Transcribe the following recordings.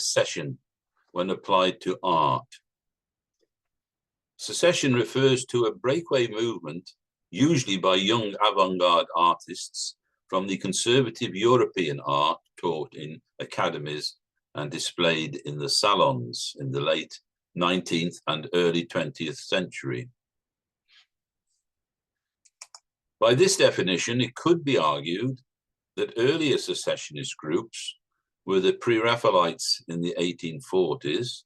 secession when applied to art. Secession refers to a breakaway movement, usually by young avant-garde artists, from the conservative European art taught in academies and displayed in the salons in the late 19th and early 20th century. By this definition, it could be argued that earlier secessionist groups were the Pre-Raphaelites in the 1840s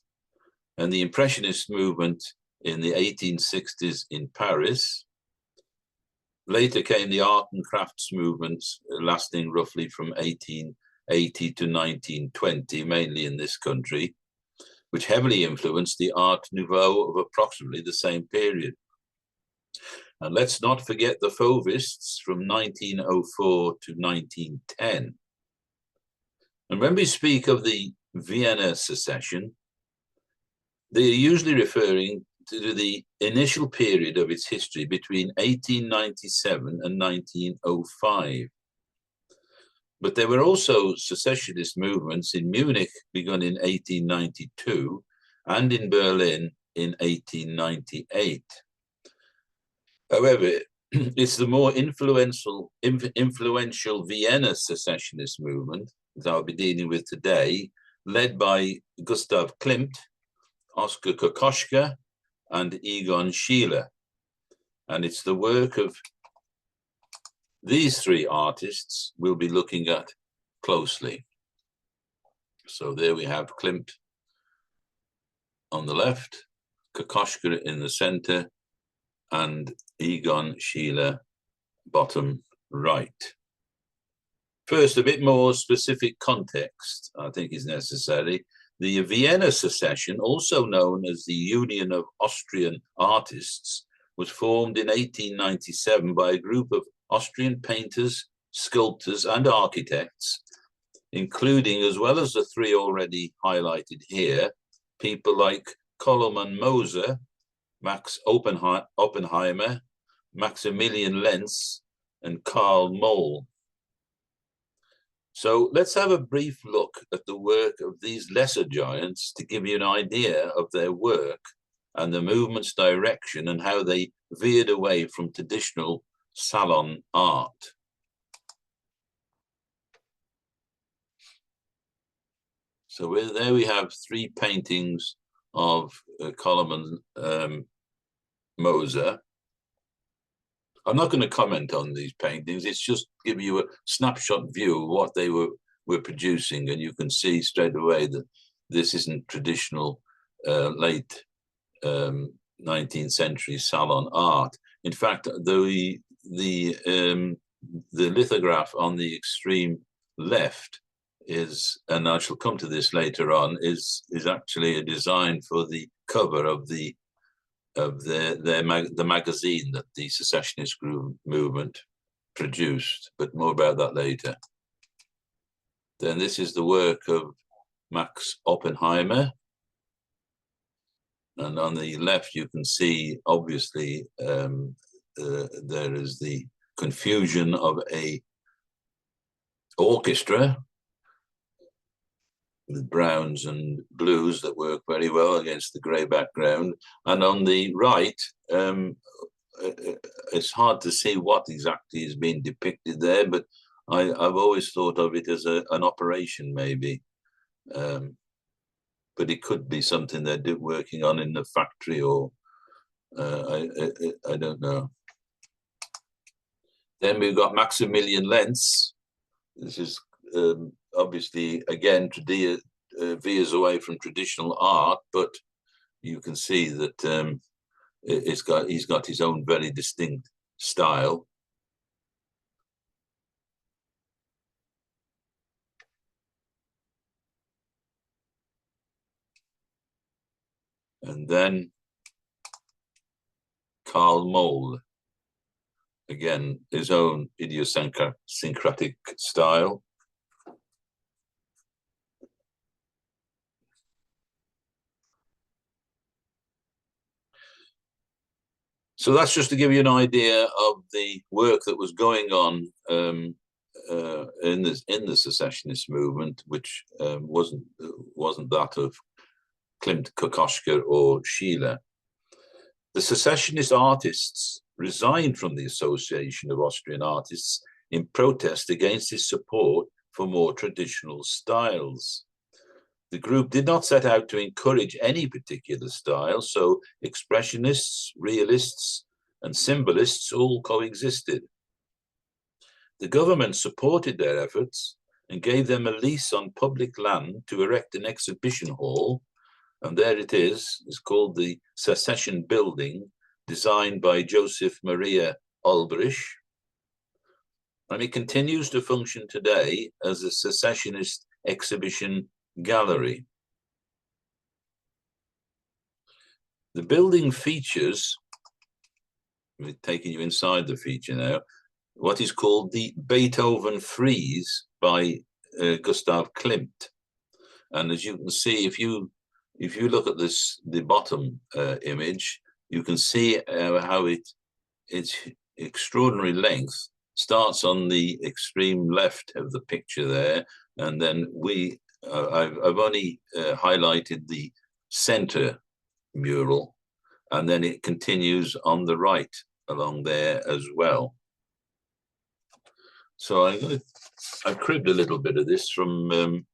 and the Impressionist movement in the 1860s in Paris. Later came the art and crafts movements lasting roughly from 1880 to 1920, mainly in this country, which heavily influenced the Art Nouveau of approximately the same period. And let's not forget the Fauvists from 1904 to 1910. And when we speak of the Vienna secession, they are usually referring to the initial period of its history between 1897 and 1905. But there were also secessionist movements in Munich begun in 1892 and in Berlin in 1898. However, it's the more influential Vienna secessionist movement that I'll be dealing with today, led by Gustav Klimt, Oskar Kokoschka, and Egon Schiele. And it's the work of these three artists we'll be looking at closely. So there we have Klimt on the left, Kokoschka in the center, and Egon Schiele bottom right. First, a bit more specific context, I think, is necessary. The Vienna secession, also known as the Union of Austrian Artists, was formed in 1897 by a group of Austrian painters, sculptors, and architects, including, as well as the three already highlighted here, people like Koloman Moser, Max Oppenheimer, Maximilian Lenz, and Karl Moll. So let's have a brief look at the work of these lesser giants to give you an idea of their work and the movement's direction and how they veered away from traditional salon art. So there we have three paintings of Koloman Moser. I'm not going to comment on these paintings. It's just give you a snapshot view of what they were producing, and you can see straight away that this isn't traditional late 19th century salon art. In fact, the lithograph on the extreme left is, and I shall come to this later on, is actually a design for the cover of the magazine that the secessionist movement produced, but more about that later. Then this is the work of Max Oppenheimer. And on the left, you can see, obviously, there is the confusion of a orchestra with browns and blues that work very well against the grey background. And on the right, it's hard to see what exactly is being depicted there, but I've always thought of it as an operation, maybe. But it could be something they're working on in the factory, or I don't know. Then we've got Maximilian Lenz. This is obviously, again, veers away from traditional art, but you can see that he's got his own very distinct style. And then Karl Moll, again, his own idiosyncratic style. So that's just to give you an idea of the work that was going on in the secessionist movement, which wasn't that of Klimt, Kokoschka, or Schiele. The secessionist artists resigned from the Association of Austrian Artists in protest against his support for more traditional styles. The group did not set out to encourage any particular style, so expressionists, realists, and symbolists all coexisted. The government supported their efforts and gave them a lease on public land to erect an exhibition hall, and there it is. It's called the Secession Building, designed by Joseph Maria Ulbrich, and it continues to function today as a secessionist exhibition gallery. The building features, we're taking you inside the feature now, what is called the Beethoven frieze by Gustav Klimt. And as you can see, if you look at the bottom image, you can see how its extraordinary length starts on the extreme left of the picture there, and then I've only highlighted the center mural, and then it continues on the right along there as well. So I cribbed a little bit of this from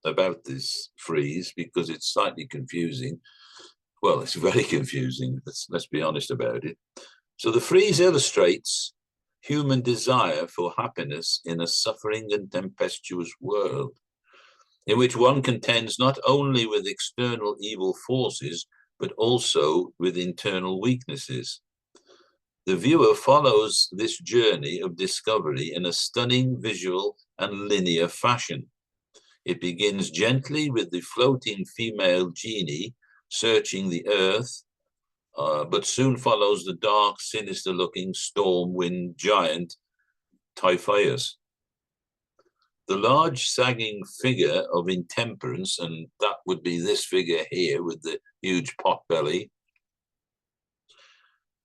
about this frieze because it's slightly confusing. Well, it's very confusing. Let's be honest about it. So the frieze illustrates human desire for happiness in a suffering and tempestuous world, in which one contends not only with external evil forces, but also with internal weaknesses. The viewer follows this journey of discovery in a stunning visual and linear fashion. It begins gently with the floating female genie searching the earth, but soon follows the dark, sinister-looking storm-wind giant Typhoeus. The large, sagging figure of intemperance, and that would be this figure here with the huge pot belly,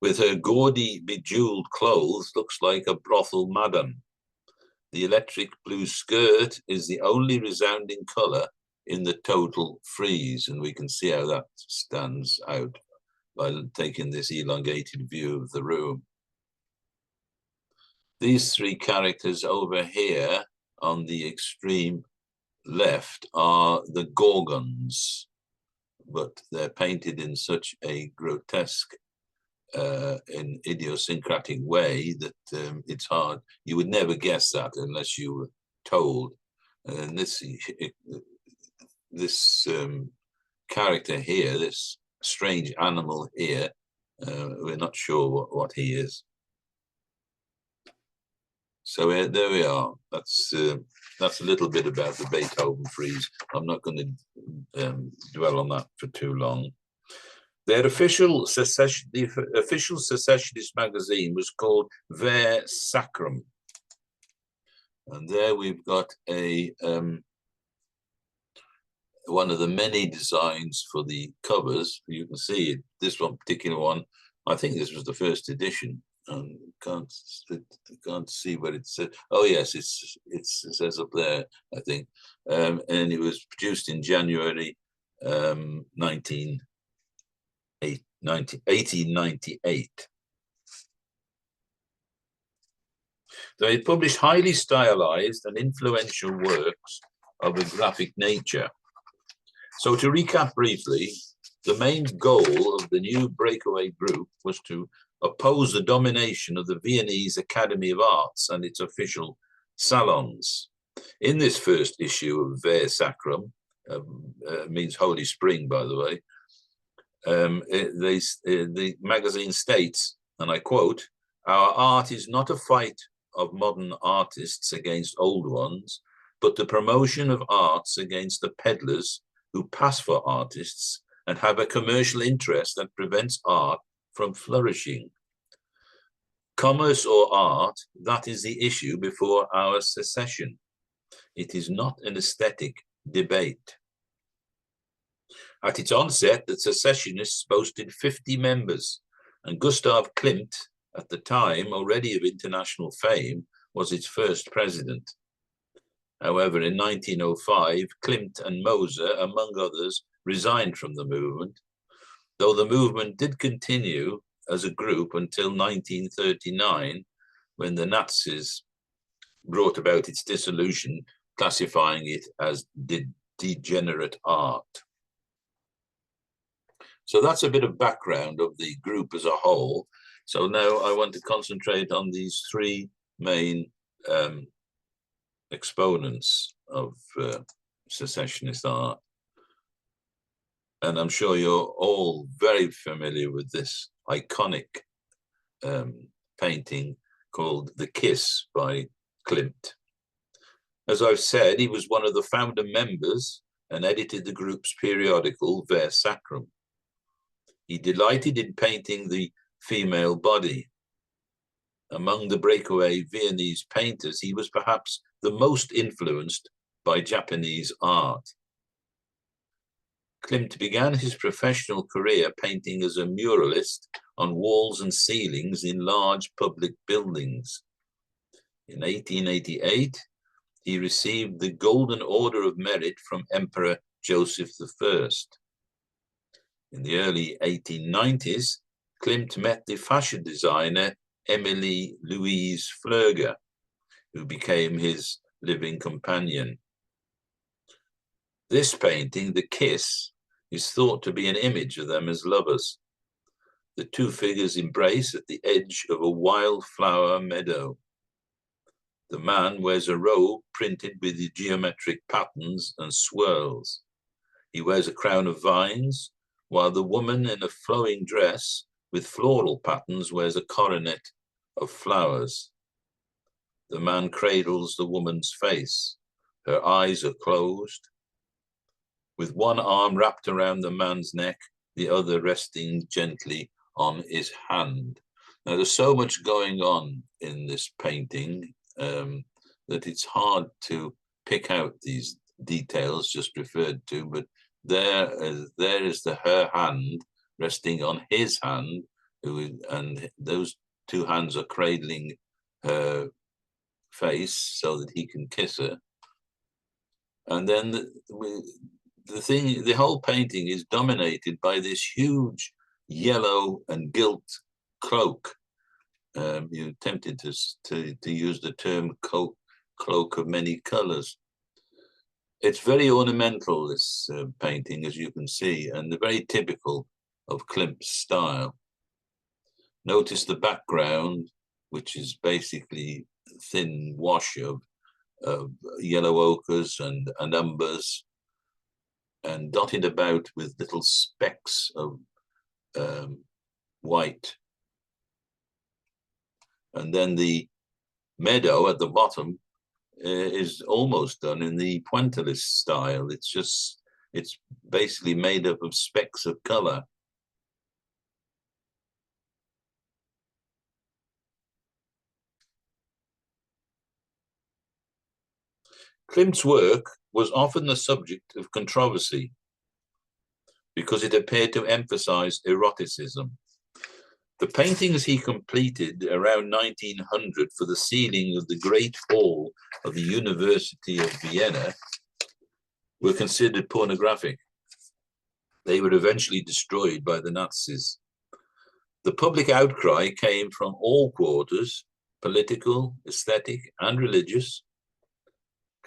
with her gaudy, bejeweled clothes, looks like a brothel madam. The electric blue skirt is the only resounding color in the total frieze, and we can see how that stands out by taking this elongated view of the room. These three characters over here on the extreme left are the Gorgons, but they're painted in such a grotesque in idiosyncratic way that it's hard. You would never guess that unless you were told. And this character here, this strange animal here, we're not sure what he is. So there we are. That's a little bit about the Beethoven frieze. I'm not going to dwell on that for too long. The official secessionist magazine was called Ver Sacrum, and there we've got a one of the many designs for the covers. You can see it, this one particular one. I think this was the first edition. Can't see what it says. Oh yes, it says up there, I think, and it was produced in January 1898. So it published highly stylized and influential works of a graphic nature. So to recap briefly, the main goal of the new breakaway group was to oppose the domination of the Viennese Academy of Arts and its official salons. In this first issue of Ver Sacrum, means Holy Spring, by the way, the magazine states, and I quote, "Our art is not a fight of modern artists against old ones, but the promotion of arts against the peddlers who pass for artists and have a commercial interest that prevents art from flourishing. Commerce or art, that is the issue before our secession. It is not an aesthetic debate." At its onset, the secessionists boasted 50 members, and Gustav Klimt, at the time already of international fame, was its first president. However, in 1905, Klimt and Moser, among others, resigned from the movement, though the movement did continue as a group until 1939, when the Nazis brought about its dissolution, classifying it as degenerate art. So that's a bit of background of the group as a whole. So now I want to concentrate on these three main exponents of secessionist art. And I'm sure you're all very familiar with this iconic painting called The Kiss by Klimt. As I've said, he was one of the founder members and edited the group's periodical Ver Sacrum. He delighted in painting the female body. Among the breakaway Viennese painters, he was perhaps the most influenced by Japanese art. Klimt began his professional career painting as a muralist on walls and ceilings in large public buildings. In 1888, he received the Golden Order of Merit from Emperor Joseph I. In the early 1890s, Klimt met the fashion designer Emilie Louise Flöger, who became his living companion. This painting, The Kiss, is thought to be an image of them as lovers. The two figures embrace at the edge of a wildflower meadow. The man wears a robe printed with the geometric patterns and swirls. He wears a crown of vines, while the woman in a flowing dress with floral patterns wears a coronet of flowers. The man cradles the woman's face. Her eyes are closed. With one arm wrapped around the man's neck, the other resting gently on his hand. Now, there's so much going on in this painting that it's hard to pick out these details just referred to, but there is her hand resting on his hand, and those two hands are cradling her face so that he can kiss her. And then the whole painting is dominated by this huge yellow and gilt cloak. You're tempted to use the term cloak of many colors. It's very ornamental, this painting, as you can see, and very typical of Klimt's style. Notice the background, which is basically a thin wash of yellow ochres and umbers, and dotted about with little specks of white. And then the meadow at the bottom is almost done in the pointillist style. It's basically made up of specks of color. Klimt's work was often the subject of controversy because it appeared to emphasize eroticism. The paintings he completed around 1900 for the ceiling of the Great Hall of the University of Vienna were considered pornographic. They were eventually destroyed by the Nazis. The public outcry came from all quarters, political, aesthetic, and religious.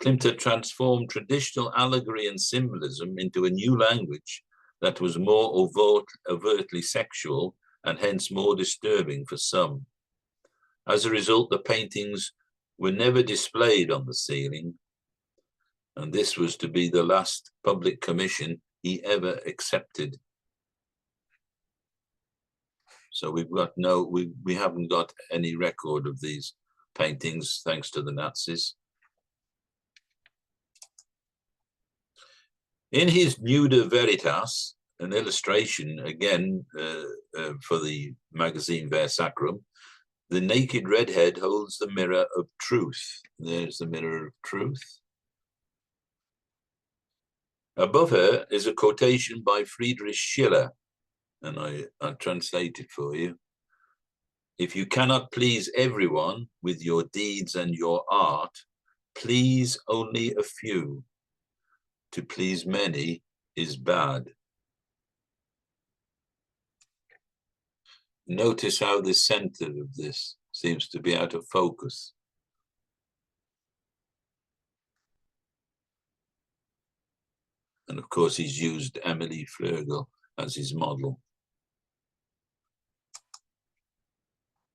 Klimt had transformed traditional allegory and symbolism into a new language that was more overtly sexual and hence more disturbing for some. As a result, the paintings were never displayed on the ceiling, and this was to be the last public commission he ever accepted. So we haven't got any record of these paintings, thanks to the Nazis. In his Nuda Veritas, an illustration again for the magazine Ver Sacrum, the naked redhead holds the mirror of truth. There's the mirror of truth. Above her is a quotation by Friedrich Schiller, and I translate it for you. If you cannot please everyone with your deeds and your art, please only a few. To please many is bad. Notice how the center of this seems to be out of focus. And of course, he's used Emily Fleurgel as his model.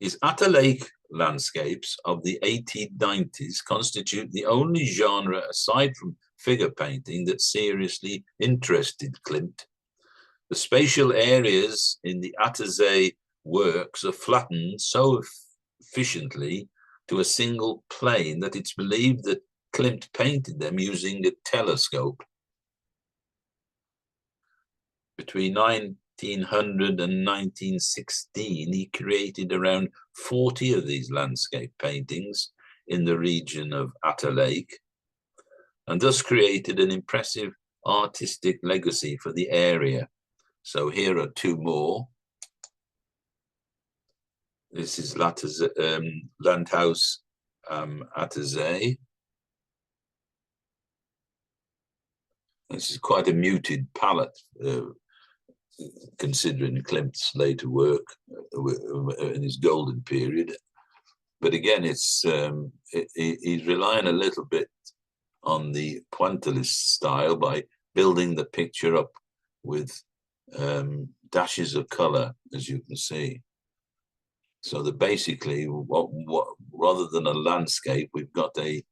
His Atterlake landscapes of the 1890s constitute the only genre aside from figure painting that seriously interested Klimt. The spatial areas in the Attersee works are flattened so efficiently to a single plane that it's believed that Klimt painted them using a telescope. Between 1900 and 1916, he created around 40 of these landscape paintings in the region of Atterlake, and thus created an impressive artistic legacy for the area. So here are two more. This is Landhaus Attersee. This is quite a muted palette, considering Klimt's later work in his golden period. But again, he's relying a little bit on the pointillist style by building the picture up with dashes of color, as you can see. So that basically, what rather than a landscape, we've got a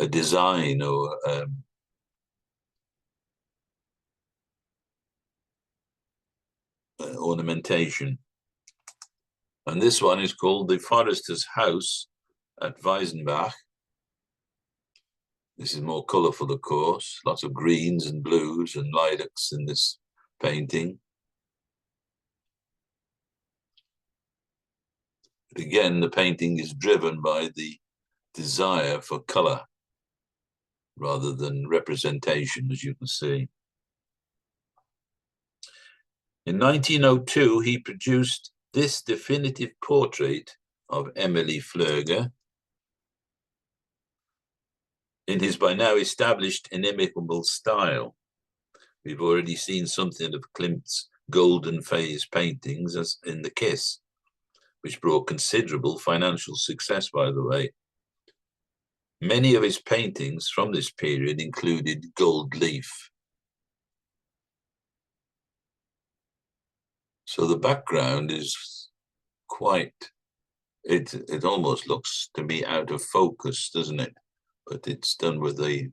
design or ornamentation. And this one is called the Forester's House at Weisenbach. This is more colorful, of course, lots of greens and blues and lilacs in this painting. But again, the painting is driven by the desire for color rather than representation, as you can see. In 1902, he produced this definitive portrait of Emily Fleurgel in his by now established inimitable style. We've already seen something of Klimt's golden phase paintings as in The Kiss, which brought considerable financial success, by the way. Many of his paintings from this period included gold leaf. So the background is quite, it almost looks to be out of focus, doesn't it? But it's done with a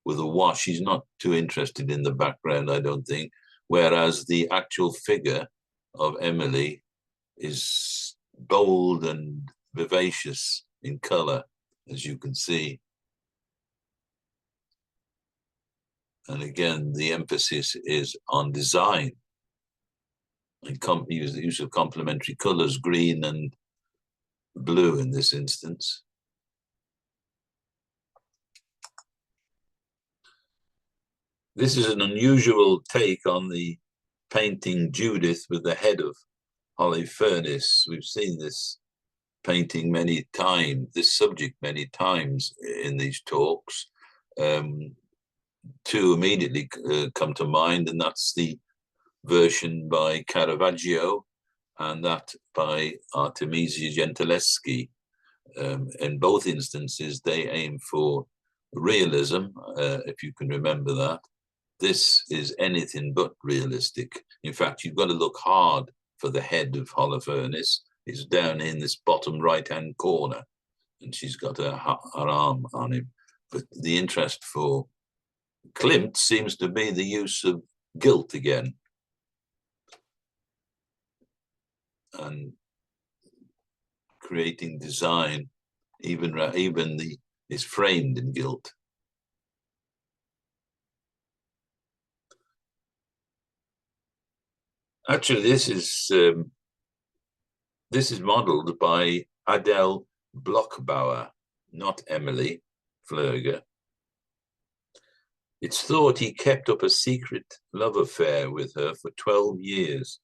wash. He's not too interested in the background, I don't think, whereas the actual figure of Emily is bold and vivacious in color, as you can see. And again, the emphasis is on design and the use of complementary colors, green and blue in this instance. This is an unusual take on the painting Judith with the head of Holofernes. We've seen this painting many times, this subject many times in these talks. Two immediately come to mind, and that's the version by Caravaggio and that by Artemisia Gentileschi. In both instances, they aim for realism, if you can remember that. This is anything but realistic. In fact, you've got to look hard for the head of Holofernes. It's down in this bottom right-hand corner, and she's got her arm on him. But the interest for Klimt seems to be the use of gilt again. And creating design, even is framed in gilt. Actually, this is modeled by Adele Blockbauer, not Emily Fleurgel. It's thought he kept up a secret love affair with her for 12 years,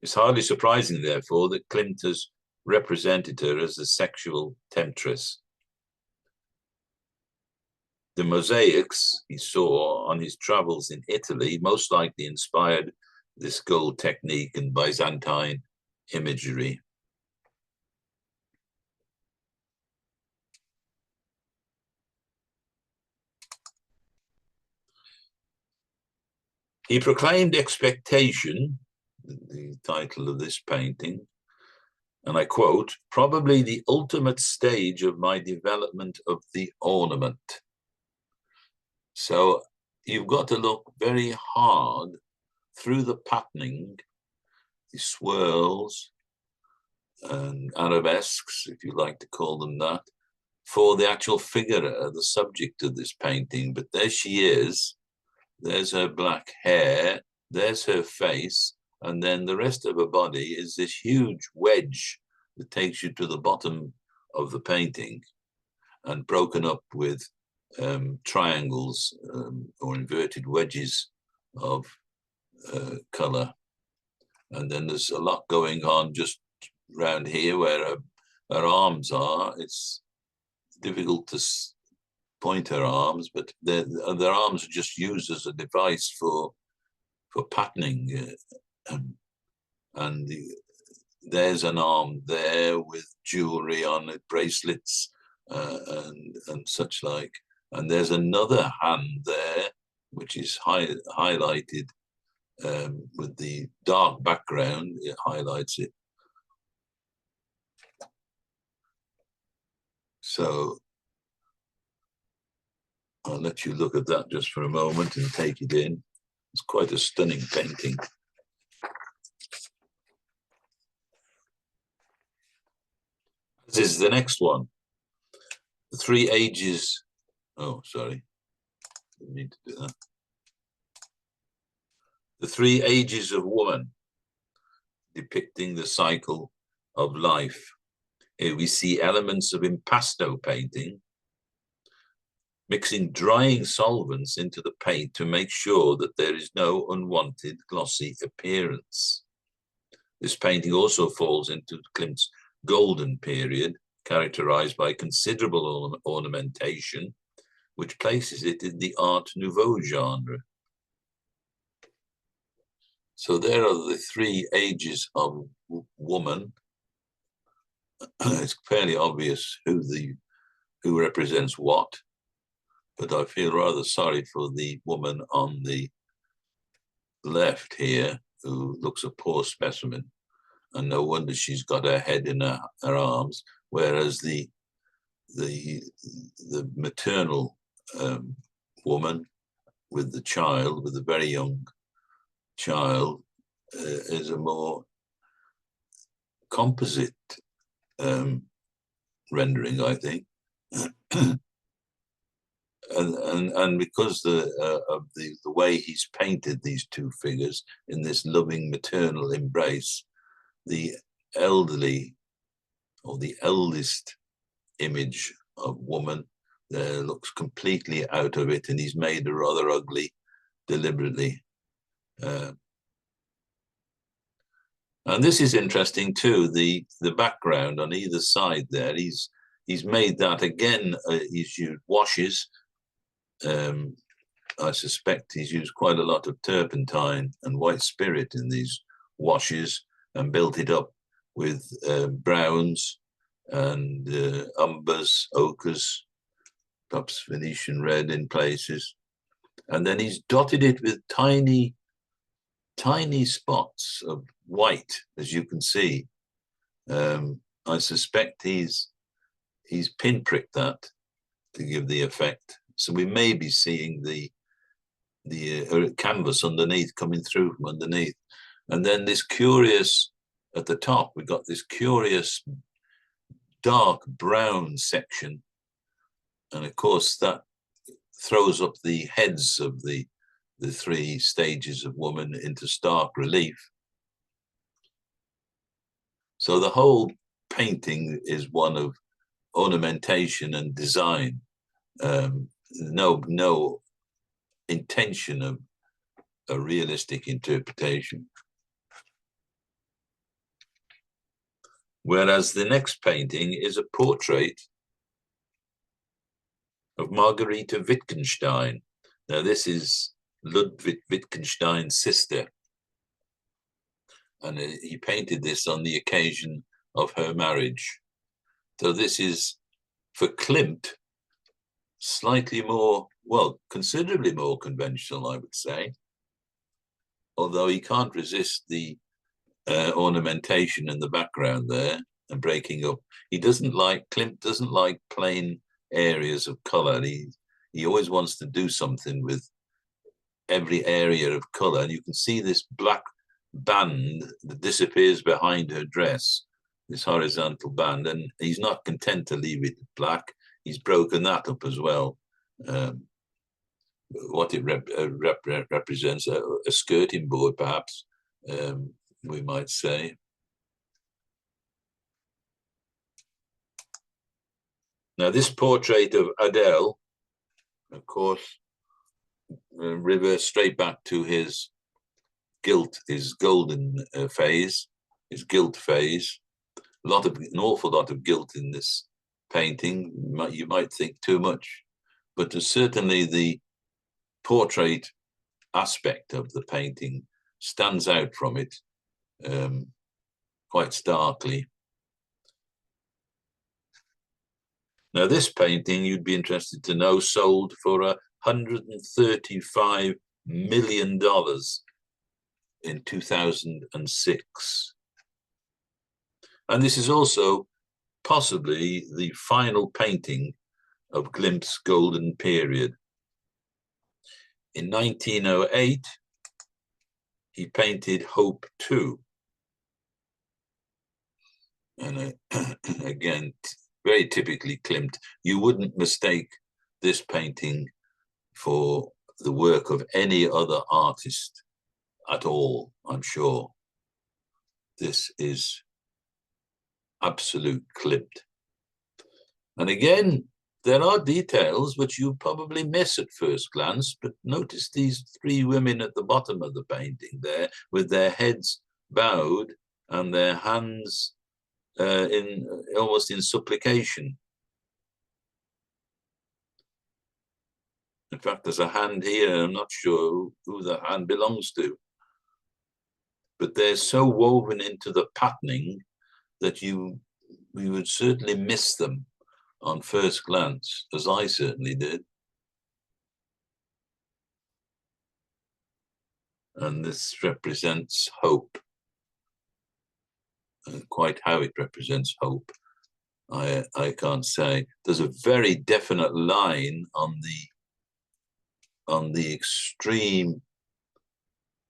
It's hardly surprising, therefore, that Klimt has represented her as a sexual temptress. The mosaics he saw on his travels in Italy most likely inspired this gold technique and Byzantine imagery. He proclaimed expectation, the title of this painting, and I quote, "probably the ultimate stage of my development of the ornament." So you've got to look very hard through the patterning, the swirls and arabesques, if you like to call them that, for the actual figure, the subject of this painting. But there she is. There's her black hair, there's her face, and then the rest of her body is this huge wedge that takes you to the bottom of the painting and broken up with triangles or inverted wedges of color. And then there's a lot going on just around here where her arms are. It's difficult to point her arms, but their arms are just used as a device for patterning. There's an arm there with jewelry on it, bracelets and such like. And there's another hand there, which is highlighted with the dark background. It highlights it. So I'll let you look at that just for a moment and take it in. It's quite a stunning painting. This is the next one. The Three Ages. Oh, sorry. Didn't need to do that. The Three Ages of Woman, depicting the cycle of life. Here we see elements of impasto painting, mixing drying solvents into the paint to make sure that there is no unwanted glossy appearance. This painting also falls into Klimt's golden period, characterized by considerable ornamentation, which places it in the Art Nouveau genre. So there are the three ages of woman. It's fairly obvious who represents what, but I feel rather sorry for the woman on the left here, who looks a poor specimen, and no wonder she's got her head in her arms, whereas the maternal woman with the child, with the very young child, is a more composite rendering, I think. And because of the way he's painted these two figures in this loving maternal embrace, the elderly or the eldest image of woman there looks completely out of it, and he's made her rather ugly deliberately. And this is interesting too, the background on either side there. He's made that again. He's used washes. I suspect he's used quite a lot of turpentine and white spirit in these washes and built it up with browns and umbers, ochres, perhaps Venetian red in places. And then he's dotted it with tiny spots of white, as you can see. I suspect he's pinpricked that to give the effect. So we may be seeing the canvas underneath, coming through from underneath. And then this curious, at the top, we've got this curious dark brown section. And of course, that throws up the heads of the three stages of woman into stark relief. So the whole painting is one of ornamentation and design. No intention of a realistic interpretation. Whereas the next painting is a portrait of Margarita Wittgenstein. Now, this is Ludwig Wittgenstein's sister, and he painted this on the occasion of her marriage. So this is, for Klimt, slightly more, well, considerably more conventional, I would say, although he can't resist the ornamentation in the background there and breaking up. Klimt doesn't like plain areas of color. He always wants to do something with every area of color. And you can see this black band that disappears behind her dress, this horizontal band, and he's not content to leave it black. He's broken that up as well. What it represents, a skirting board, perhaps, we might say. Now, this portrait of Adele, of course, reverts straight back to his golden phase, his guilt phase. An awful lot of guilt in this painting. You might think too much, but certainly the portrait aspect of the painting stands out from it quite starkly. Now, this painting, you'd be interested to know, sold for $135 million in 2006. And this is also possibly the final painting of Klimt's golden period. In 1908, he painted Hope 2. And again, very typically Klimt. You wouldn't mistake this painting for the work of any other artist at all, I'm sure. This is absolute Klimt. And again, there are details which you probably miss at first glance, but notice these three women at the bottom of the painting there with their heads bowed and their hands almost in supplication. In fact, there's a hand here, and I'm not sure who the hand belongs to. But they're so woven into the patterning that we would certainly miss them on first glance, as I certainly did. And this represents hope. And quite how it represents hope, I can't say. There's a very definite line on the extreme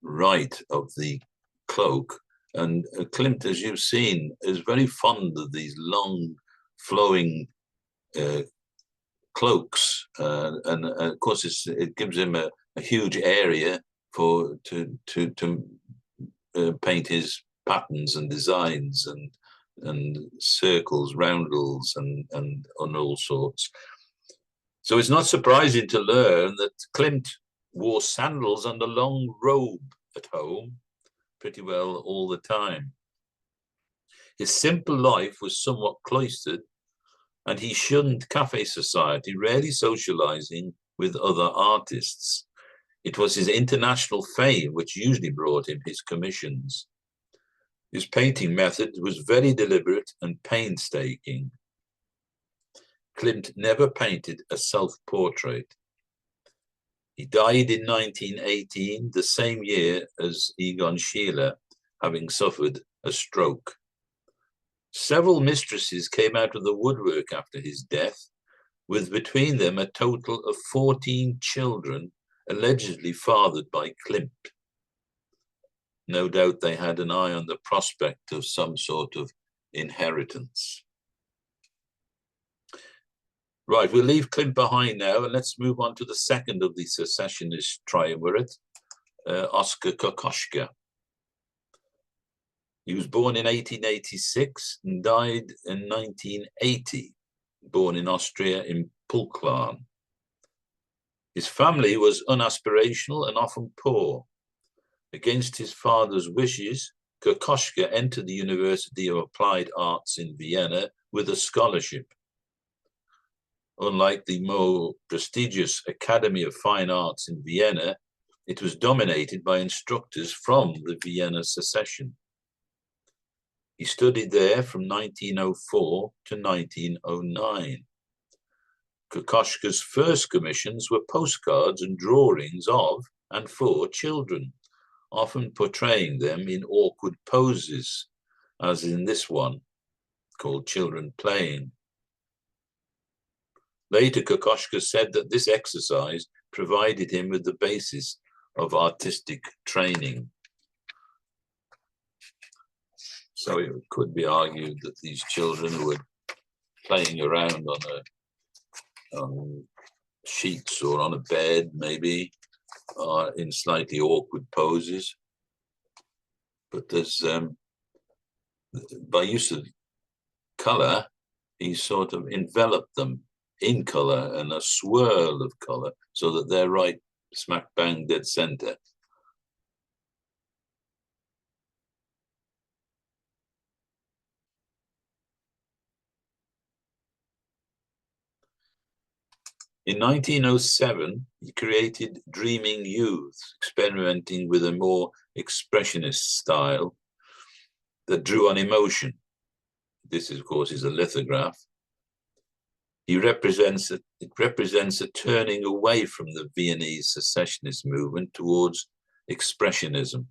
right of the cloak. And Klimt, as you've seen, is very fond of these long flowing cloaks, and of course it gives him a huge area to paint his patterns and designs and circles, roundels, and all sorts. So it's not surprising to learn that Klimt wore sandals and a long robe at home pretty well all the time. His simple life was somewhat cloistered, and he shunned cafe society, rarely socializing with other artists. It was his international fame which usually brought him his commissions. His painting method was very deliberate and painstaking. Klimt never painted a self-portrait. He died in 1918, the same year as Egon Schiele, having suffered a stroke. Several mistresses came out of the woodwork after his death, with between them a total of 14 children, allegedly fathered by Klimt. No doubt they had an eye on the prospect of some sort of inheritance. Right, we'll leave Klimt behind now, and let's move on to the second of the secessionist triumvirate, Oskar Kokoschka. He was born in 1886 and died in 1980, born in Austria in Pulklan. His family was unaspirational and often poor. Against his father's wishes, Kokoschka entered the University of Applied Arts in Vienna with a scholarship. Unlike the more prestigious Academy of Fine Arts in Vienna, it was dominated by instructors from the Vienna secession. He studied there from 1904 to 1909. Kokoschka's first commissions were postcards and drawings of and for children, often portraying them in awkward poses, as in this one, called Children Playing. Later, Kokoschka said that this exercise provided him with the basis of artistic training. So it could be argued that these children who were playing around on sheets or on a bed, maybe, are in slightly awkward poses. But there's, by use of color, he sort of enveloped them in color and a swirl of color so that they're right smack bang dead center. In 1907, he created Dreaming Youth, experimenting with a more expressionist style that drew on emotion. This, of course, is a lithograph. It represents a turning away from the Viennese secessionist movement towards expressionism.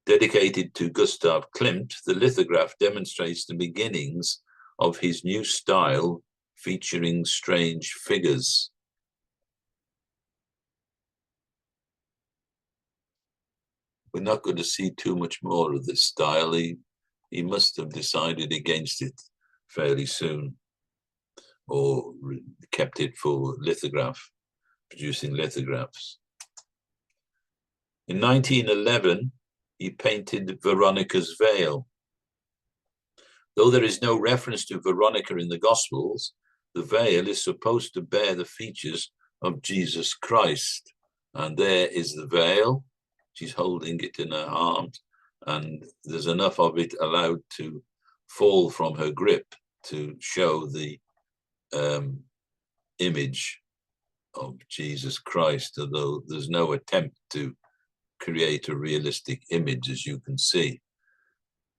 Dedicated to Gustav Klimt, the lithograph demonstrates the beginnings of his new style, featuring strange figures. We're not going to see too much more of this style. He must have decided against it fairly soon, or kept it for lithograph, producing lithographs. In 1911, he painted Veronica's Veil. Though there is no reference to Veronica in the Gospels, the veil is supposed to bear the features of Jesus Christ. And there is the veil. She's holding it in her arms, and there's enough of it allowed to fall from her grip to show the image of Jesus Christ, although there's no attempt to create a realistic image, as you can see.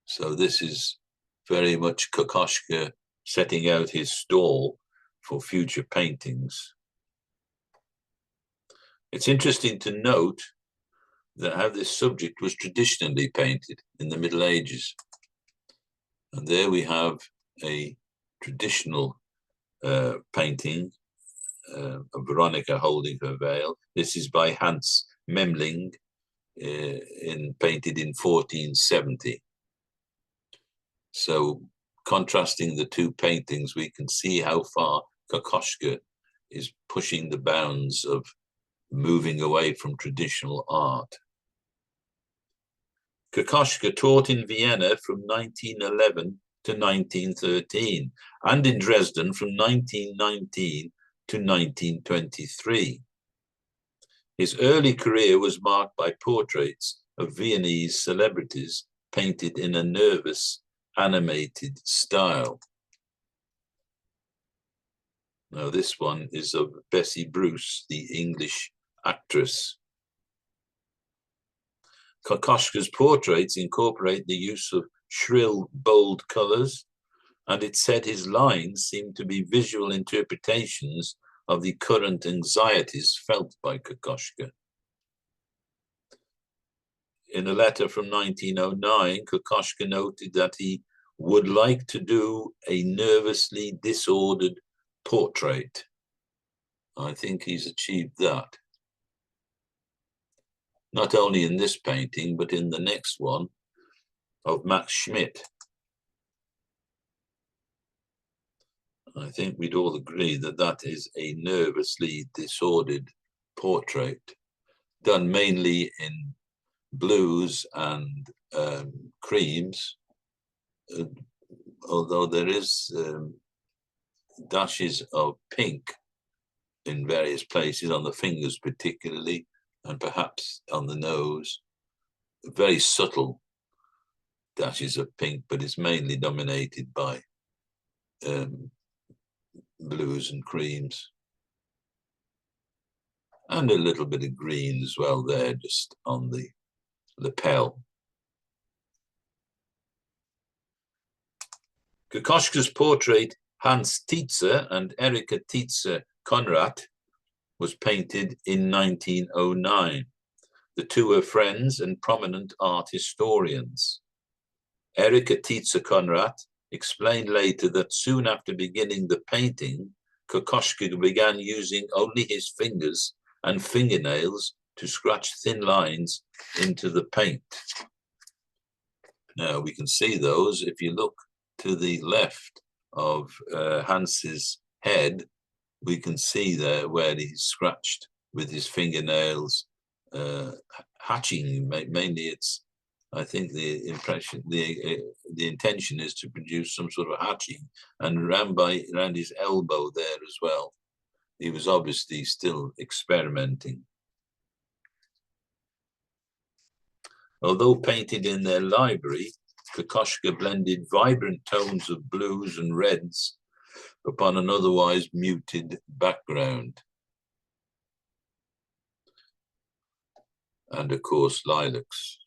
So this is very much Kokoschka setting out his stall for future paintings. It's interesting to note that how this subject was traditionally painted in the Middle Ages. And there we have a traditional painting of Veronica holding her veil. This is by Hans Memling, painted in 1470. So contrasting the two paintings, we can see how far Kokoschka is pushing the bounds of moving away from traditional art. Kokoschka taught in Vienna from 1911 to 1913 and in Dresden from 1919 to 1923. His early career was marked by portraits of Viennese celebrities painted in a nervous, animated style. Now this one is of Bessie Bruce, the English actress. Kokoschka's portraits incorporate the use of shrill, bold colors, and it said his lines seemed to be visual interpretations of the current anxieties felt by Kokoschka. In a letter from 1909, Kokoschka noted that he would like to do a nervously disordered portrait. I think he's achieved that. Not only in this painting, but in the next one of Max Schmidt. I think we'd all agree that that is a nervously disordered portrait, done mainly in blues and creams, although there is dashes of pink in various places, on the fingers particularly, and perhaps on the nose. Very subtle, dashes of pink, but it's mainly dominated by blues and creams. And a little bit of green as well there, just on the lapel. Kokoschka's portrait, Hans Tietze and Erika Tietze Konrad, was painted in 1909. The two are friends and prominent art historians. Erika Tietze Konrad explained later that soon after beginning the painting, Kokoschka began using only his fingers and fingernails to scratch thin lines into the paint. Now we can see those if you look to the left of Hans's head, we can see there where he's scratched with his fingernails, hatching. Mainly, it's, I think the intention is to produce some sort of hatching, and around his elbow there as well. He was obviously still experimenting. Although painted in their library, Kokoschka blended vibrant tones of blues and reds upon an otherwise muted background. And of course, lilacs.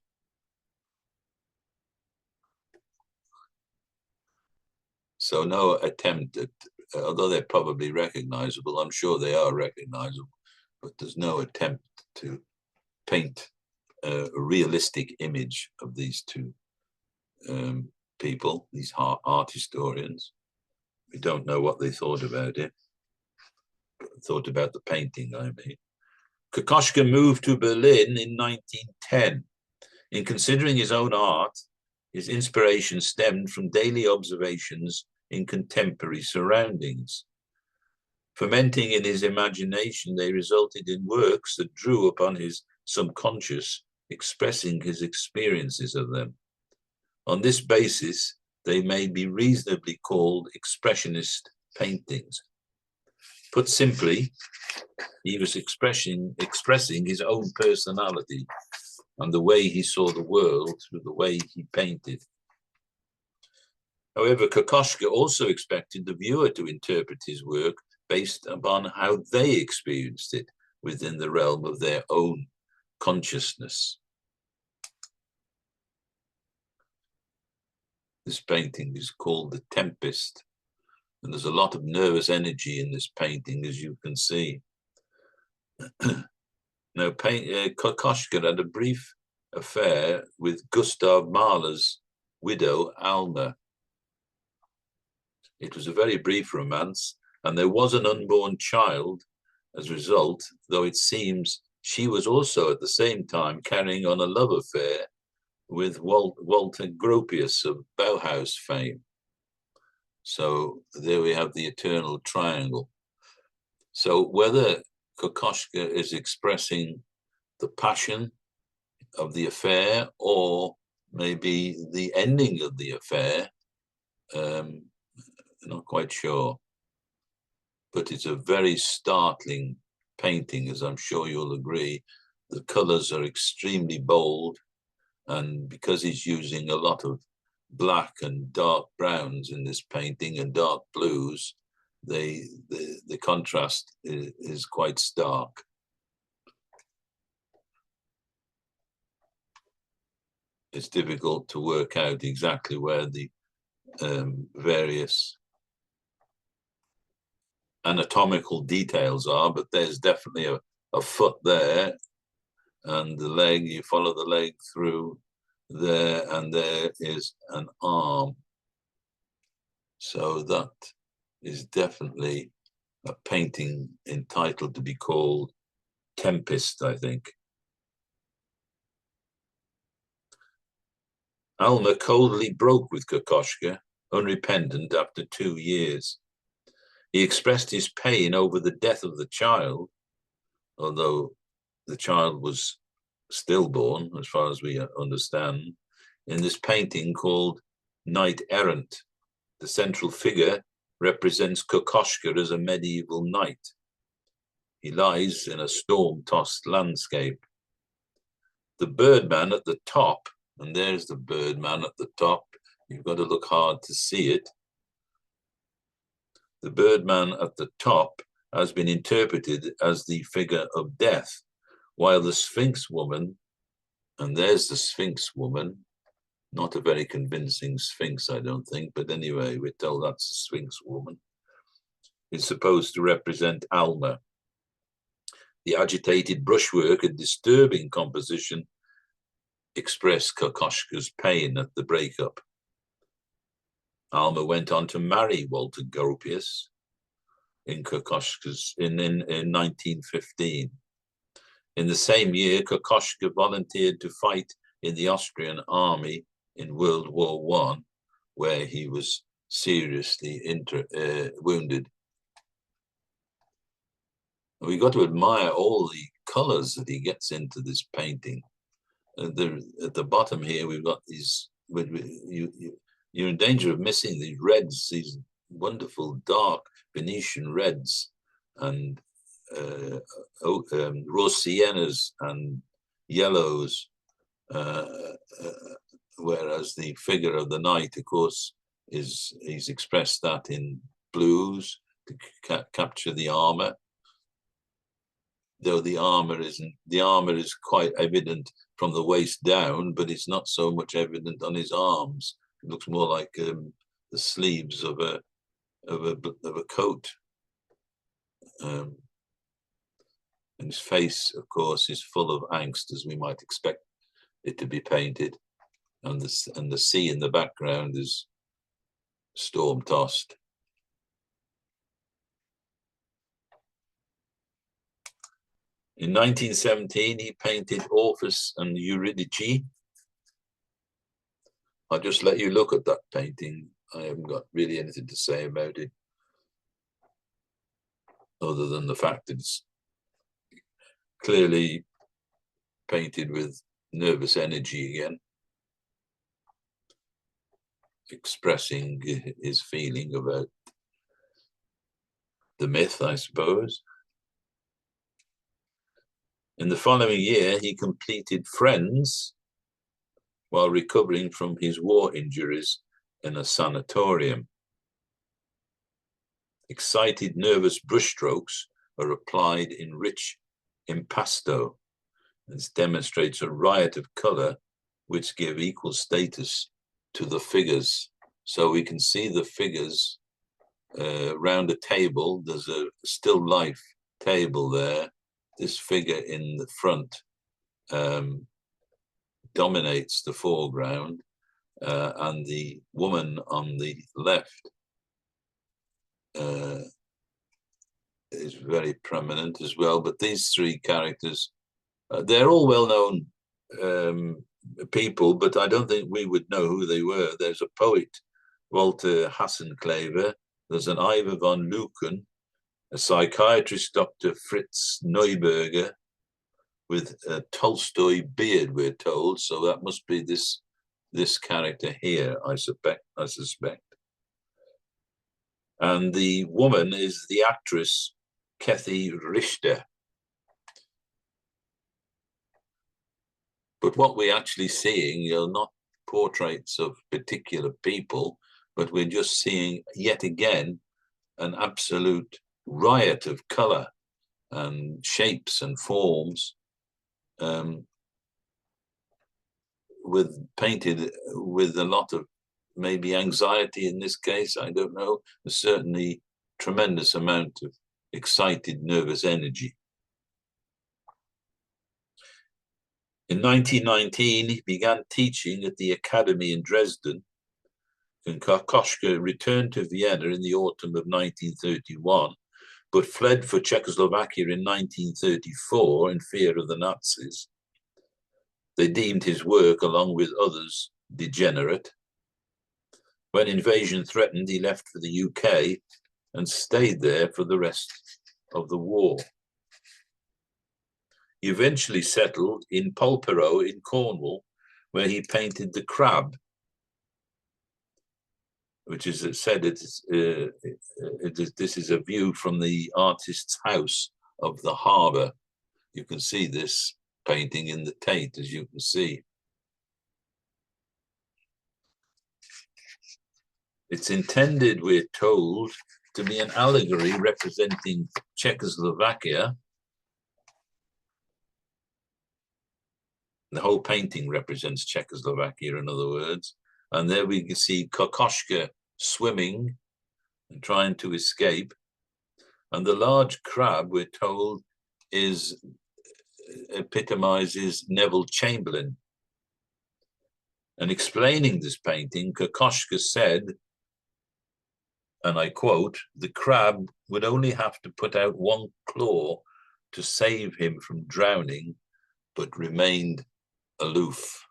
So no attempt at, although they're probably recognizable, I'm sure they are recognizable, but there's no attempt to paint a realistic image of these two people, these art historians. We don't know what they thought about it, thought about the painting, I mean. Kokoschka moved to Berlin in 1910. In considering his own art, his inspiration stemmed from daily observations in contemporary surroundings. Fermenting in his imagination, they resulted in works that drew upon his subconscious, expressing his experiences of them. On this basis, they may be reasonably called expressionist paintings. Put simply, he was expressing his own personality and the way he saw the world through the way he painted. However, Kokoschka also expected the viewer to interpret his work based upon how they experienced it within the realm of their own consciousness. This painting is called The Tempest, and there's a lot of nervous energy in this painting, as you can see. Now, Kokoschka had a brief affair with Gustav Mahler's widow, Alma. It was a very brief romance, and there was an unborn child as a result, though it seems she was also at the same time carrying on a love affair with Walter Gropius of Bauhaus fame. So there we have the eternal triangle. So whether Kokoschka is expressing the passion of the affair or maybe the ending of the affair, not quite sure. But it's a very startling painting, as I'm sure you'll agree. The colors are extremely bold, and because he's using a lot of black and dark browns in this painting and dark blues, the contrast is quite stark. It's difficult to work out exactly where the various anatomical details are, but there's definitely a foot there, and the leg, you follow the leg through there, and there is an arm. So that is definitely a painting entitled to be called Tempest, I think. Alma coldly broke with Kokoschka, unrepentant after 2 years. He expressed his pain over the death of the child, although the child was stillborn, as far as we understand, in this painting called Knight Errant. The central figure represents Kokoschka as a medieval knight. He lies in a storm-tossed landscape. The birdman at the top And there's the Birdman at the top. You've got to look hard to see it. The Birdman at the top has been interpreted as the figure of death, while the Sphinx woman, and there's the Sphinx woman, not a very convincing Sphinx, I don't think, but anyway, we're told that's the Sphinx woman, is supposed to represent Alma. The agitated brushwork and disturbing composition express Kokoschka's pain at the breakup. Alma went on to marry Walter Gropius in 1915. In the same year, Kokoschka volunteered to fight in the Austrian army in World War I, where he was seriously wounded. We've got to admire all the colors that he gets into this painting. At the bottom here, we've got these, you're in danger of missing these reds, these wonderful dark Venetian reds and rose siennas and yellows, whereas the figure of the knight, of course, he's expressed that in blues to capture the armor. Though the armor is quite evident from the waist down, but it's not so much evident on his arms. It looks more like the sleeves of a coat. And his face, of course, is full of angst, as we might expect it to be painted. And the sea in the background is storm-tossed. In 1917, he painted Orpheus and Eurydice. I'll just let you look at that painting. I haven't got really anything to say about it, other than the fact that it's clearly painted with nervous energy again, expressing his feeling about the myth, I suppose. In the following year, he completed Friends while recovering from his war injuries in a sanatorium. Excited, nervous brushstrokes are applied in rich impasto. This demonstrates a riot of color which give equal status to the figures. So we can see the figures round a table. There's a still life table there. This figure in the front dominates the foreground, and the woman on the left is very prominent as well. But these three characters, they're all well-known people, but I don't think we would know who they were. There's a poet, Walter Hassenklever. There's an Ivor von Luken, a psychiatrist, Dr. Fritz Neuberger, with a Tolstoy beard, we're told. So that must be this character here, I suspect. And the woman is the actress Kathy Richter. But what we're actually seeing are not portraits of particular people, but we're just seeing yet again an absolute riot of color and shapes and forms, painted with a lot of maybe anxiety in this case, I don't know. There's certainly tremendous amount of excited, nervous energy. In 1919, he began teaching at the academy in Dresden, and Kokoschka returned to Vienna in the autumn of 1931, but fled for Czechoslovakia in 1934 in fear of the Nazis. They deemed his work, along with others, degenerate. When invasion threatened, he left for the UK and stayed there for the rest of the war. He eventually settled in Polperrow in Cornwall, where he painted the crab, which is said this is a view from the artist's house of the harbour. You can see this painting in the Tate, as you can see. It's intended, we're told, to be an allegory representing Czechoslovakia. The whole painting represents Czechoslovakia, in other words. And there we can see Kokoschka swimming and trying to escape. And the large crab, we're told, epitomizes Neville Chamberlain. And explaining this painting, Kokoschka said, and I quote, "The crab would only have to put out one claw to save him from drowning, but remained aloof."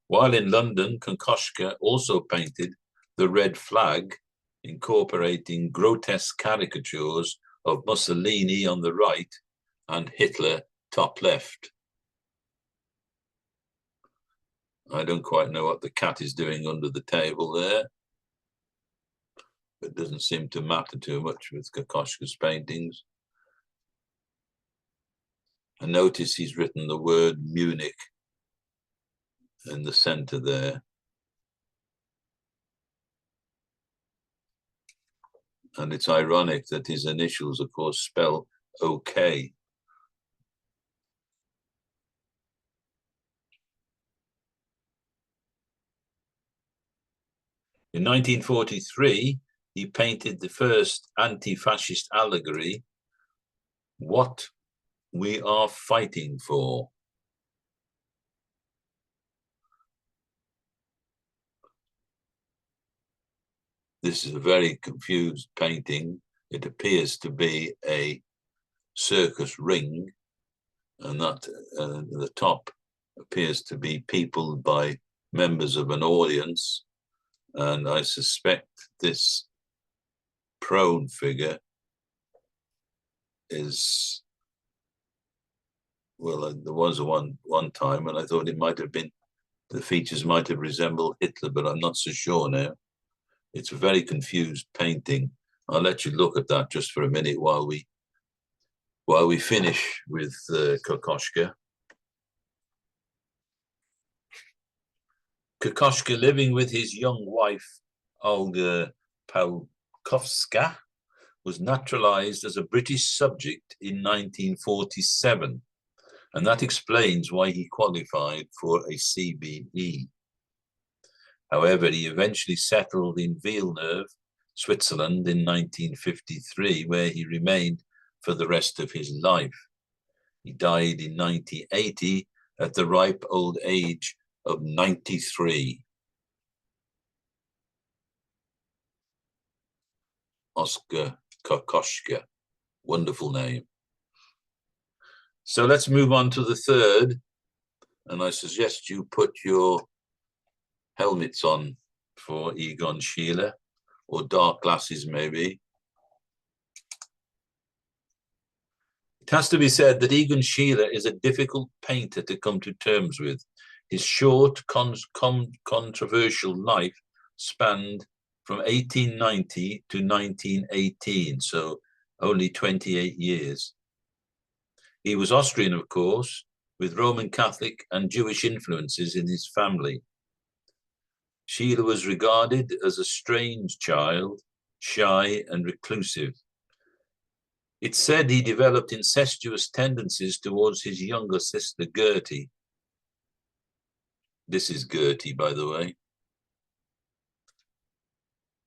While in London, Kokoschka also painted the red flag, incorporating grotesque caricatures of Mussolini on the right and Hitler top left. I don't quite know what the cat is doing under the table there. It doesn't seem to matter too much with Kokoschka's paintings. And notice he's written the word Munich in the center there. And it's ironic that his initials, of course, spell OK. In 1943, he painted the first anti-fascist allegory, What We Are Fighting For. This is a very confused painting. It appears to be a circus ring, and that the top appears to be peopled by members of an audience. And I suspect this prone figure is, well, there was one time, and I thought it might have been, the features might have resembled Hitler, but I'm not so sure now. It's a very confused painting. I'll let you look at that just for a minute while we finish with Kokoschka. Kokoschka, living with his young wife, Olga Pawłowska, was naturalized as a British subject in 1947, and that explains why he qualified for a CBE. However, he eventually settled in Villeneuve, Switzerland in 1953, where he remained for the rest of his life. He died in 1980 at the ripe old age of 93. Oskar Kokoschka, wonderful name. So let's move on to the third, and I suggest you put your helmets on for Egon Schiele, or dark glasses maybe. It has to be said that Egon Schiele is a difficult painter to come to terms with. His short, controversial life spanned from 1890 to 1918, so only 28 years. He was Austrian, of course, with Roman Catholic and Jewish influences in his family. Schiele was regarded as a strange child, shy and reclusive. It's said he developed incestuous tendencies towards his younger sister, Gertie. This is Gertie, by the way.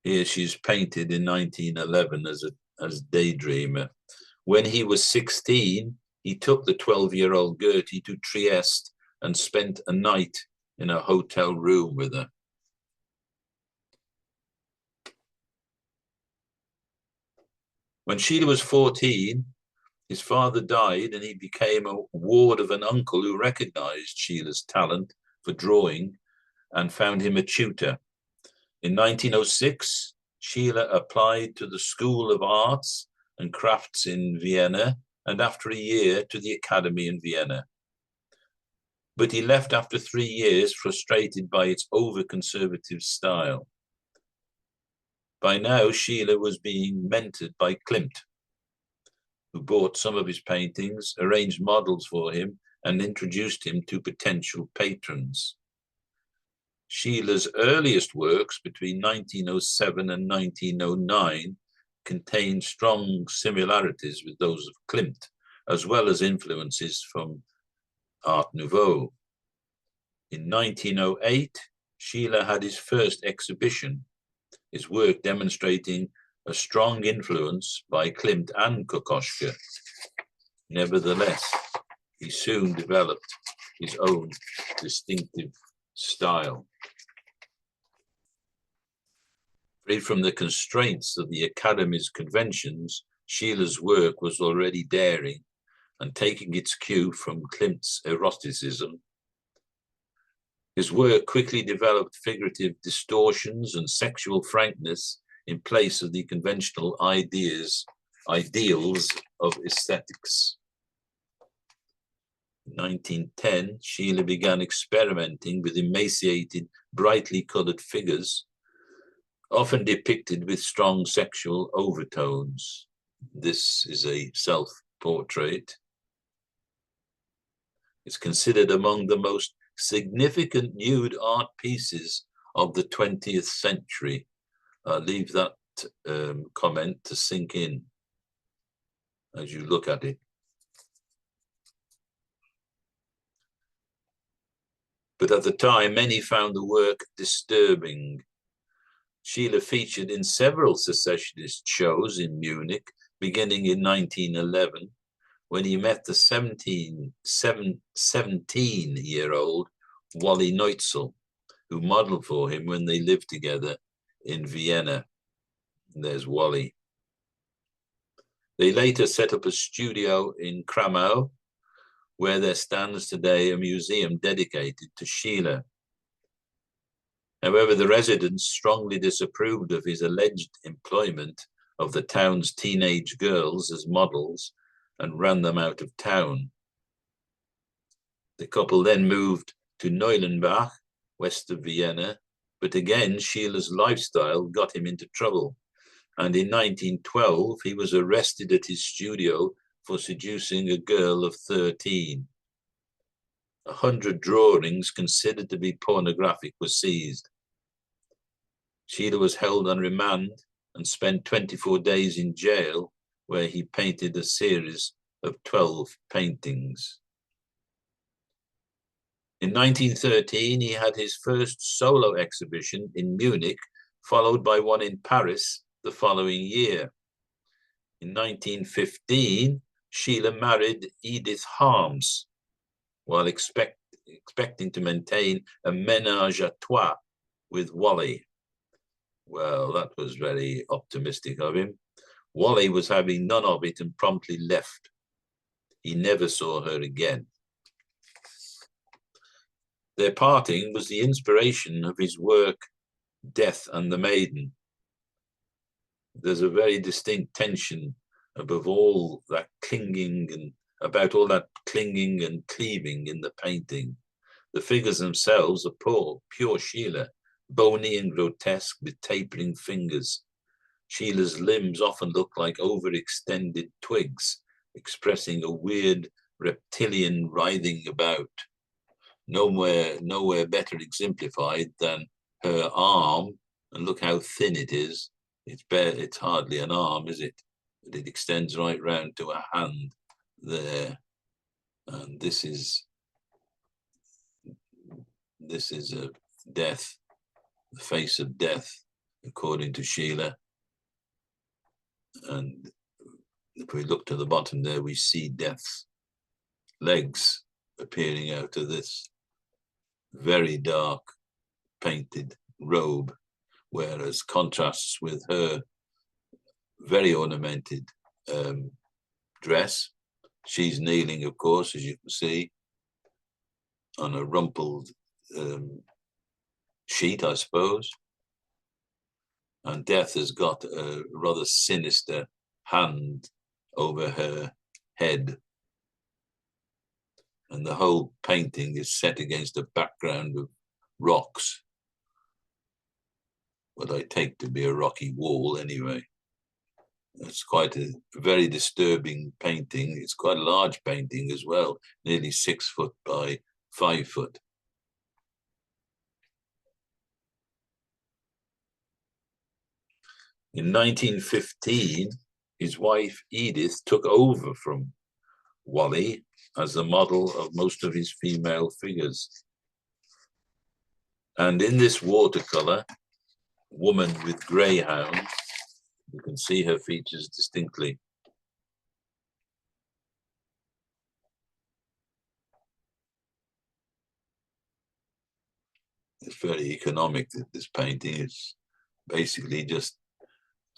Here she's painted in 1911 as Daydreamer. When he was 16, he took the 12-year-old Gertie to Trieste and spent a night in a hotel room with her. When Schiele was 14, his father died and he became a ward of an uncle who recognized Schiele's talent for drawing and found him a tutor. In 1906, Schiele applied to the School of Arts and Crafts in Vienna, and after a year to the Academy in Vienna. But he left after 3 years, frustrated by its over-conservative style. By now, Schiele was being mentored by Klimt, who bought some of his paintings, arranged models for him, and introduced him to potential patrons. Schiele's earliest works between 1907 and 1909 contained strong similarities with those of Klimt, as well as influences from Art Nouveau. In 1908, Schiele had his first exhibition, his work demonstrating a strong influence by Klimt and Kokoschka. Nevertheless, he soon developed his own distinctive style. Free from the constraints of the Academy's conventions, Schiele's work was already daring and taking its cue from Klimt's eroticism. His work quickly developed figurative distortions and sexual frankness in place of the conventional ideals of aesthetics. In 1910, Schiele began experimenting with emaciated, brightly colored figures, often depicted with strong sexual overtones. This is a self-portrait. It's considered among the most significant nude art pieces of the 20th century. I'll leave that comment to sink in as you look at it. But at the time, many found the work disturbing. Schiele featured in several secessionist shows in Munich, beginning in 1911, when he met the 17-year-old Wally Neutzel, who modeled for him when they lived together in Vienna. And there's Wally. They later set up a studio in Kramau, where there stands today a museum dedicated to Schiele. However, the residents strongly disapproved of his alleged employment of the town's teenage girls as models and ran them out of town. The couple then moved to Neulenbach, west of Vienna, but again, Schiele's lifestyle got him into trouble. And in 1912, he was arrested at his studio for seducing a girl of 13. 100 drawings considered to be pornographic were seized. Schiele was held on remand and spent 24 days in jail, where he painted a series of 12 paintings. In 1913, he had his first solo exhibition in Munich, followed by one in Paris the following year. In 1915, Schiele married Edith Harms, while expecting to maintain a ménage à trois with Wally. Well, that was very optimistic of him. Wally was having none of it and promptly left. He never saw her again. Their parting was the inspiration of his work, Death and the Maiden. There's a very distinct tension above all that clinging and about all that clinging and cleaving in the painting. The figures themselves are pure Schiele, bony and grotesque with tapering fingers. Schiele's limbs often look like overextended twigs, expressing a weird reptilian writhing about. Nowhere better exemplified than her arm, and look how thin it is. It's hardly an arm, is it? But it extends right round to a hand there. And this is a death, the face of death, according to Schiele. And if we look to the bottom there, we see Death's legs appearing out of this very dark painted robe, whereas contrasts with her very ornamented dress. She's kneeling, of course, as you can see, on a rumpled sheet, I suppose. And Death has got a rather sinister hand over her head. And the whole painting is set against a background of rocks, what I take to be a rocky wall anyway. It's quite a very disturbing painting. It's quite a large painting as well, nearly 6 foot by 5 foot. In 1915, his wife Edith took over from Wally as the model of most of his female figures. And in this watercolor, Woman with Greyhound, you can see her features distinctly. It's very economic, this painting. It's basically just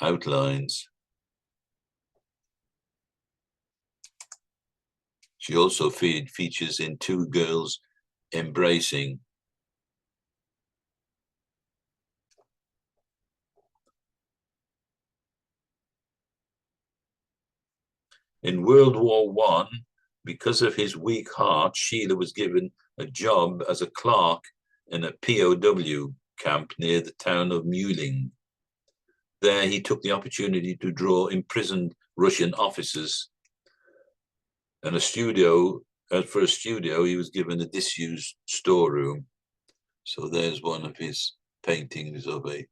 outlines. She also features in two girls embracing. In World War I, because of his weak heart, Schiele was given a job as a clerk in a POW camp near the town of Meuling. There he took the opportunity to draw imprisoned Russian officers. And for a studio, he was given a disused storeroom. So there's one of his paintings of a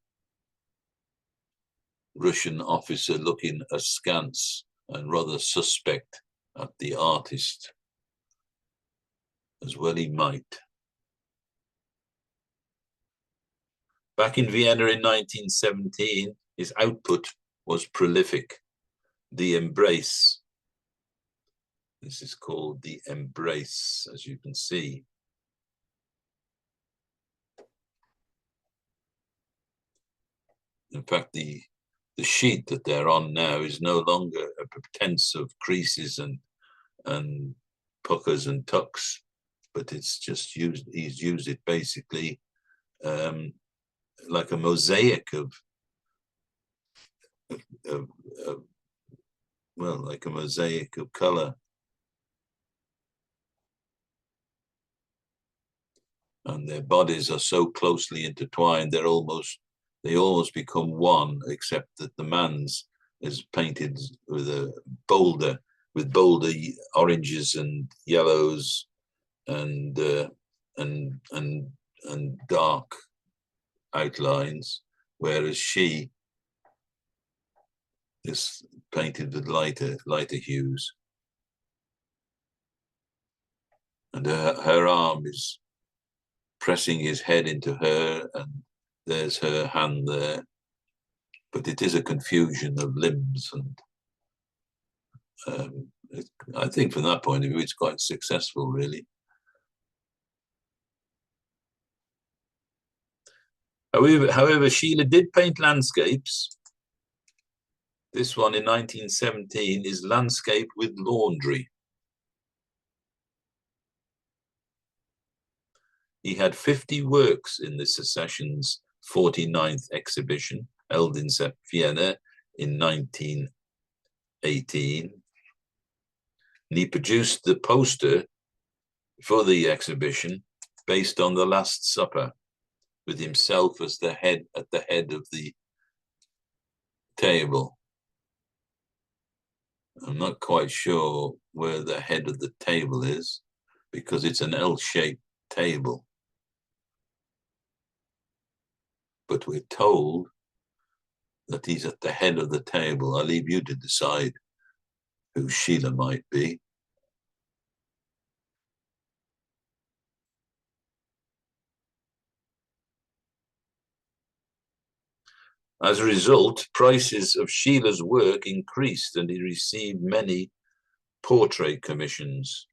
Russian officer looking askance and rather suspect at the artist, as well he might. Back in Vienna in 1917, his output was prolific. The Embrace. This is called The Embrace, as you can see. In fact, the sheet that they're on now is no longer a pretense of creases and puckers and tucks, but it's just used, he's used it basically like a mosaic well, like a mosaic of color. And their bodies are so closely intertwined, they almost become one, except that the man's is painted with bolder oranges and yellows and dark outlines, whereas she is painted with lighter hues. And her arm is pressing his head into her, and there's her hand there. But it is a confusion of limbs, and I think from that point of view, it's quite successful, really. However, Schiele did paint landscapes. This one in 1917 is Landscape with Laundry. He had 50 works in the Secession's 49th exhibition, held in Vienna in 1918. And he produced the poster for the exhibition based on The Last Supper, with himself as at the head of the table. I'm not quite sure where the head of the table is, because it's an L-shaped table. But we're told that he's at the head of the table. I'll leave you to decide who Schiele might be. As a result, prices of Schiele's work increased, and he received many portrait commissions.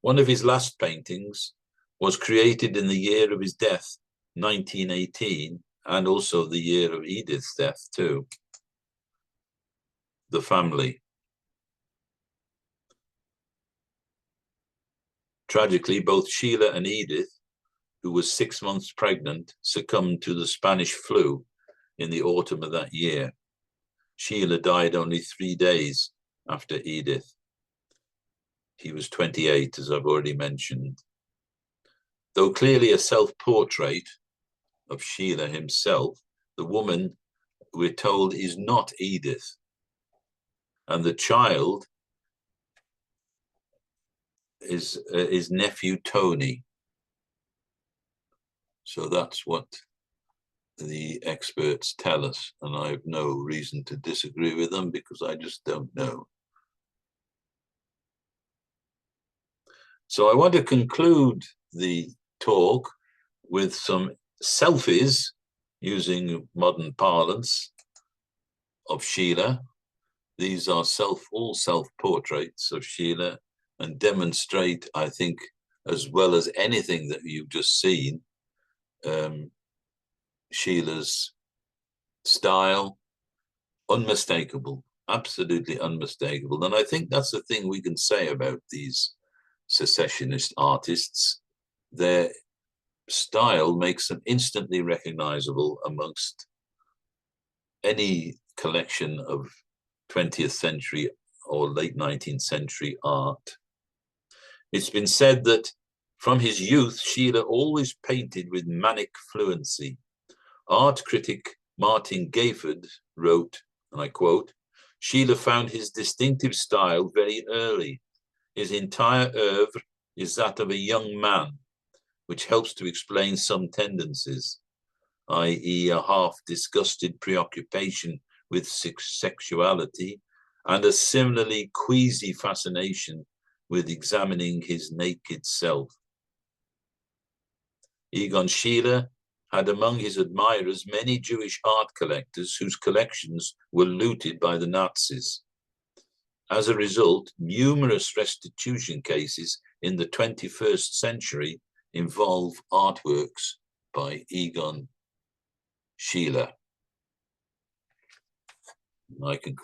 One of his last paintings was created in the year of his death, 1918, and also the year of Edith's death too. The Family. Tragically, both Schiele and Edith, who was 6 months pregnant, succumbed to the Spanish flu in the autumn of that year. Schiele died only 3 days after Edith. He was 28, as I've already mentioned. Though clearly a self-portrait of Schiele himself, the woman we're told, is not Edith. And the child is his nephew Tony. So that's what the experts tell us, and I have no reason to disagree with them because I just don't know. So I want to conclude the talk with some selfies, using modern parlance, of Schiele. These are all self-portraits of Schiele, and demonstrate, I think, as well as anything that you've just seen, Schiele's style, unmistakable, absolutely unmistakable. And I think that's the thing we can say about these secessionist artists. Their style makes them instantly recognizable amongst any collection of 20th century or late 19th century art. It's been said that from his youth, Schiele always painted with manic fluency. Art critic Martin Gayford wrote, and I quote, "Schiele found his distinctive style very early. His entire oeuvre is that of a young man, which helps to explain some tendencies, i.e. a half-disgusted preoccupation with sexuality and a similarly queasy fascination with examining his naked self." Egon Schiele had among his admirers many Jewish art collectors whose collections were looted by the Nazis. As a result, numerous restitution cases in the 21st century involve artworks by Egon Schiele. I conclude.